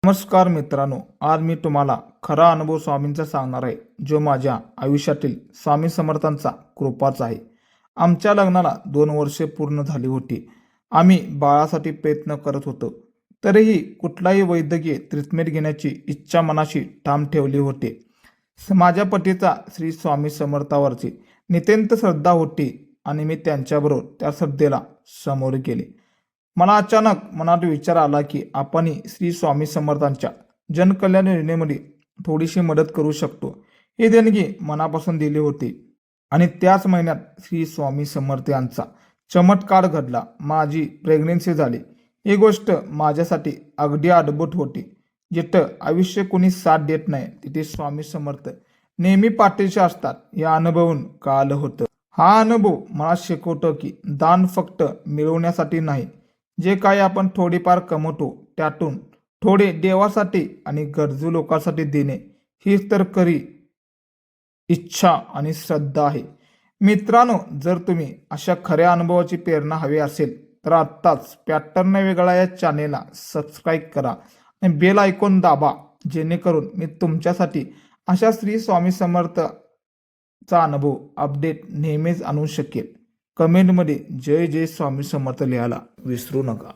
नमस्कार मित्रांनो, आज मी तुम्हाला खरा अनुभव स्वामींचा सांगणार आहे, जो माझ्या आयुष्यातील स्वामी समर्थांचा कृपाच आहे. आमच्या लग्नाला 2 वर्षे पूर्ण झाली होती. आम्ही बाळासाठी प्रयत्न करत होतो. तरीही कुठलाही वैद्यकीय ट्रीटमेंट घेण्याची इच्छा मनाशी ठाम ठेवली होती. माझ्या पतीचा श्री स्वामी समर्थावरची नितांत श्रद्धा होती आणि मी त्यांच्याबरोबर त्या श्रद्धेला सामोरे गेले. मला अचानक मनात विचार आला की आपणही श्री स्वामी समर्थांच्या जनकल्याण योजनेमध्ये थोडीशी मदत करू शकतो. ही देणगी मनापासून दिली होती आणि त्याच महिन्यात श्री स्वामी समर्थ यांचा चमत्कार घडला. माझी प्रेग्नन्सी झाली. ही गोष्ट माझ्यासाठी अगदी अद्भुत होती. जिथं आयुष्य कोणी साथ देत नाही, तिथे स्वामी समर्थ नेहमी पाठीशी असतात हे अनुभवून कळालं होतं. हा अनुभव मला शिकवतो की दान फक्त मिळवण्यासाठी नाही, जे काही आपण थोडीफार कमवतो त्यातून थोडे देवासाठी आणि गरजू लोकांसाठी देणे हीच तर खरी इच्छा आणि श्रद्धा आहे. मित्रांनो, जर तुम्ही अशा खऱ्या अनुभवाची प्रेरणा हवी असेल तर आत्ताच पॅटर्न वेगळा या चॅनेलला सबस्क्राईब करा आणि बेल आयकॉन दाबा, जेणेकरून मी तुमच्यासाठी अशा श्री स्वामी समर्थचा अनुभव अपडेट नेहमीच आणू शकेल. कमेंटमध्ये जय जय स्वामी समर्थ लिहायला विसरू नका.